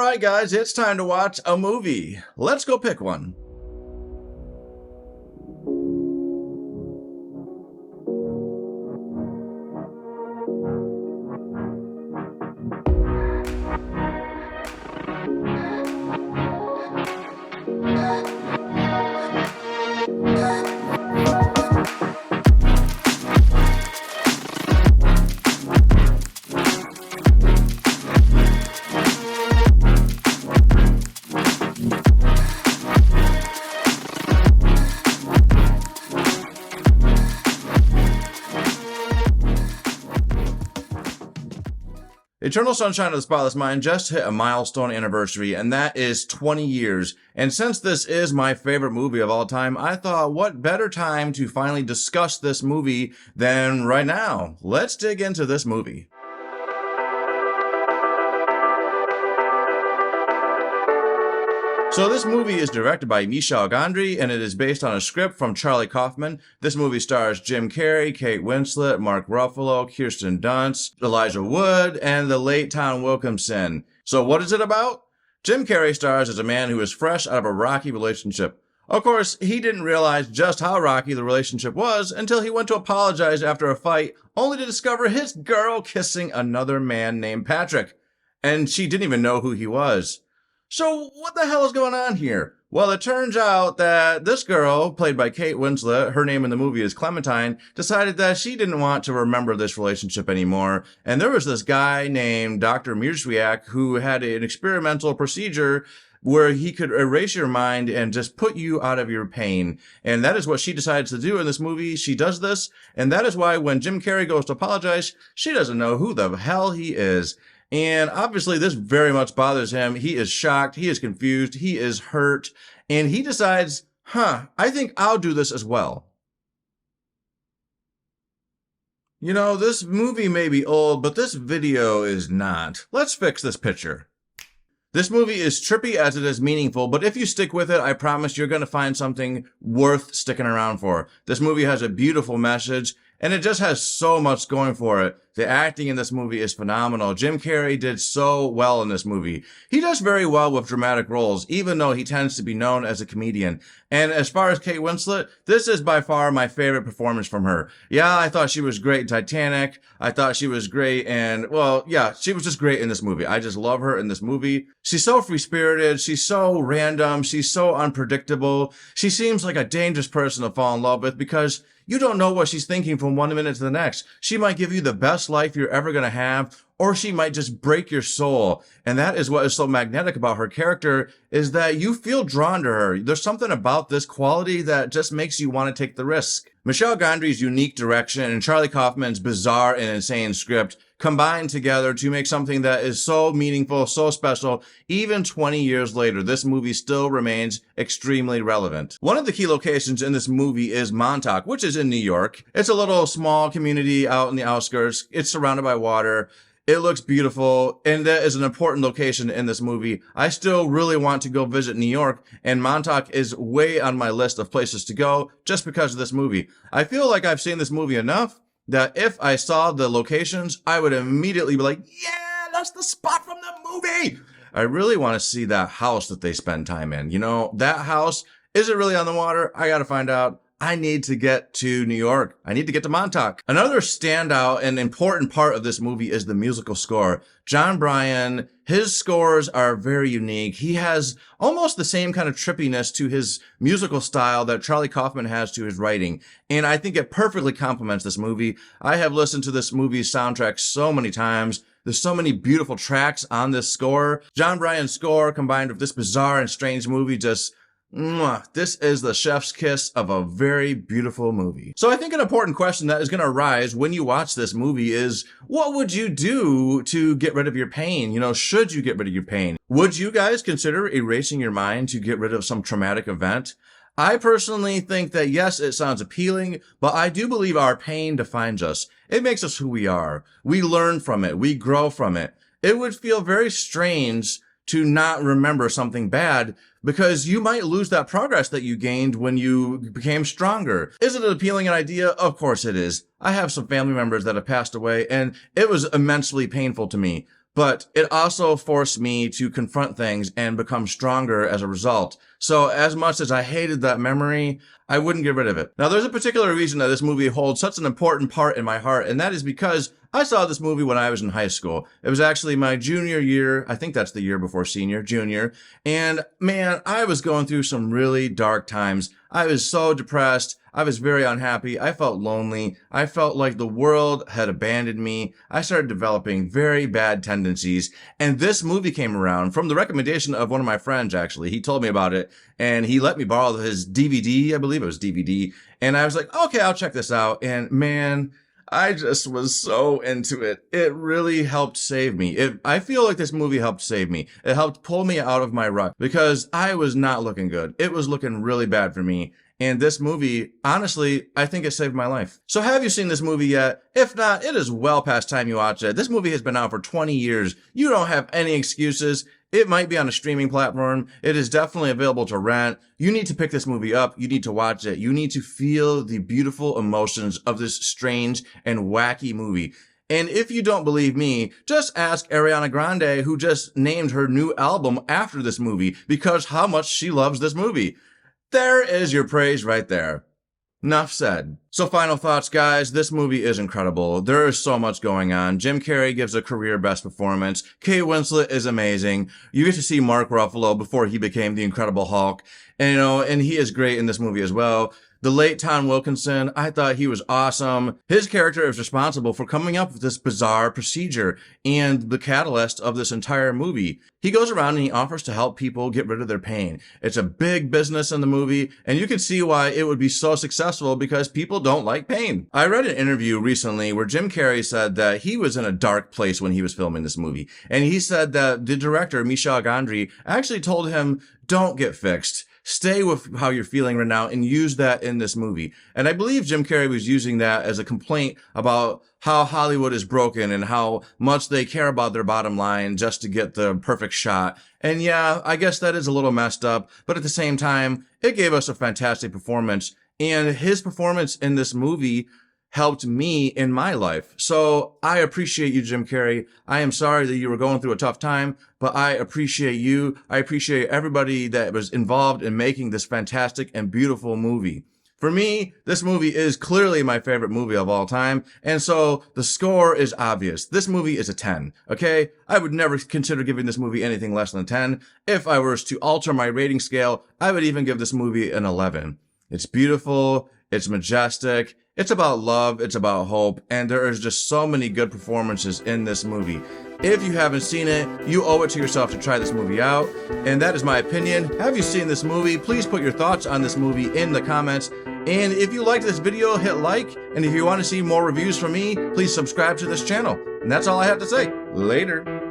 right, guys, it's time to watch a movie. Let's go pick one. Eternal Sunshine of the Spotless Mind just hit a milestone anniversary, and that is 20 years. And since this is my favorite movie of all time, I thought what better time to finally discuss this movie than right now. Let's dig into this movie. So this movie is directed by Michel Gondry, and it is based on a script from Charlie Kaufman. This movie stars Jim Carrey, Kate Winslet, Mark Ruffalo, Kirsten Dunst, Elijah Wood, and the late Tom Wilkinson. So what is it about? Jim Carrey stars as a man who is fresh out of a rocky relationship. Of course, he didn't realize just how rocky the relationship was until he went to apologize after a fight, only to discover his girl kissing another man named Patrick. And she didn't even know who he was. So what the hell is going on here? Well, it turns out that this girl, played by Kate Winslet, her name in the movie is Clementine, decided that she didn't want to remember this relationship anymore. And there was this guy named Dr. Mierzwiak who had an experimental procedure where he could erase your mind and just put you out of your pain. And that is what she decides to do in this movie. She does this, and that is why when Jim Carrey goes to apologize, she doesn't know who the hell he is. And obviously this very much bothers him. He is shocked. He is confused. He is hurt. And he decides, I think I'll do this as well. You know, this movie may be old, but this video is not. Let's fix this picture. This movie is trippy as it is meaningful, but if you stick with it, I promise you're going to find something worth sticking around for. This movie has a beautiful message, and it just has so much going for it. The acting in this movie is phenomenal. Jim Carrey did so well in this movie. He does very well with dramatic roles, even though he tends to be known as a comedian. And as far as Kate Winslet, this is by far my favorite performance from her. Yeah, I thought she was great in Titanic. I thought she was great, and well, yeah, she was just great in this movie. I just love her in this movie. She's so free-spirited. She's so random. She's so unpredictable. She seems like a dangerous person to fall in love with because you don't know what she's thinking from one minute to the next. She might give you the best life you're ever going to have, or she might just break your soul. And that is what is so magnetic about her character, is that you feel drawn to her. There's something about this quality that just makes you want to take the risk. Michel Gondry's unique direction and Charlie Kaufman's bizarre and insane script combined together to make something that is so meaningful, so special. Even 20 years later, this movie still remains extremely relevant. One of the key locations in this movie is Montauk, which is in New York. It's a little small community out in the outskirts. It's surrounded by water. It looks beautiful, and that is an important location in this movie. I still really want to go visit New York, and Montauk is way on my list of places to go just because of this movie. I feel like I've seen this movie enough that if I saw the locations, I would immediately be like, yeah, that's the spot from the movie. I really want to see that house that they spend time in. You know, that house, is it really on the water? I got to find out. I need to get to New York. I need to get to Montauk. Another standout and important part of this movie is the musical score. John Bryan, his scores are very unique. He has almost the same kind of trippiness to his musical style that Charlie Kaufman has to his writing. And I think it perfectly complements this movie. I have listened to this movie's soundtrack so many times. There's so many beautiful tracks on this score. John Bryan's score combined with this bizarre and strange movie just this is the chef's kiss of a very beautiful movie. So I think an important question that is going to arise when you watch this movie is, what would you do to get rid of your pain? You know, should you get rid of your pain? Would you guys consider erasing your mind to get rid of some traumatic event? I personally think that yes, it sounds appealing, but I do believe our pain defines us. It makes us who we are. We learn from it. We grow from it. It would feel very strange to not remember something bad, because you might lose that progress that you gained when you became stronger. Is it an appealing idea? Of course it is. I have some family members that have passed away, and it was immensely painful to me. but it also forced me to confront things and become stronger as a result. So as much as I hated that memory, I wouldn't get rid of it. Now, there's a particular reason that this movie holds such an important part in my heart, and that is because I saw this movie when I was in high school. It was actually my junior year. I think that's the year before senior, junior. And man, I was going through some really dark times. I was so depressed. I was very unhappy. I felt lonely. I felt like the world had abandoned me. I started developing very bad tendencies. And this movie came around from the recommendation of one of my friends, actually. He told me about it and he let me borrow his DVD. I believe it was DVD. And I was like, okay, I'll check this out. And man, I just was so into it. It really helped save me. I feel like this movie helped save me. It helped pull me out of my rut because I was not looking good. It was looking really bad for me. And this movie, honestly, I think it saved my life. So have you seen this movie yet? If not, it is well past time you watch it. This movie has been out for 20 years. You don't have any excuses. It might be on a streaming platform. It is definitely available to rent. You need to pick this movie up. You need to watch it. You need to feel the beautiful emotions of this strange and wacky movie. And if you don't believe me, just ask Ariana Grande, who just named her new album after this movie because how much she loves this movie. There is your praise right there. Enough said. So final thoughts, guys. This movie is incredible. There is so much going on. Jim Carrey gives a career best performance. Kate Winslet is amazing. You get to see Mark Ruffalo before he became the Incredible Hulk. And he is great in this movie as well. The late Tom Wilkinson, I thought he was awesome. His character is responsible for coming up with this bizarre procedure and the catalyst of this entire movie. He goes around and he offers to help people get rid of their pain. It's a big business in the movie, and you can see why it would be so successful because people don't like pain. I read an interview recently where Jim Carrey said that he was in a dark place when he was filming this movie. And he said that the director, Michel Gondry, actually told him, don't get fixed. Stay with how you're feeling right now and use that in this movie. And I believe Jim Carrey was using that as a complaint about how Hollywood is broken and how much they care about their bottom line just to get the perfect shot. And yeah, I guess that is a little messed up, but at the same time, it gave us a fantastic performance. And his performance in this movie helped me in my life. So I appreciate you, Jim Carrey. I am sorry that you were going through a tough time, but I appreciate you. I appreciate everybody that was involved in making this fantastic and beautiful movie. For me, this movie is clearly my favorite movie of all time, and so the score is obvious. This movie is a 10, okay? I would never consider giving this movie anything less than a 10. If I was to alter my rating scale, I would even give this movie an 11. It's beautiful, it's majestic, it's about love, it's about hope, and there is just so many good performances in this movie. If you haven't seen it, you owe it to yourself to try this movie out, and that is my opinion. Have you seen this movie? Please put your thoughts on this movie in the comments. And if you liked this video, hit like, and if you want to see more reviews from me, please subscribe to this channel. And that's all I have to say. Later.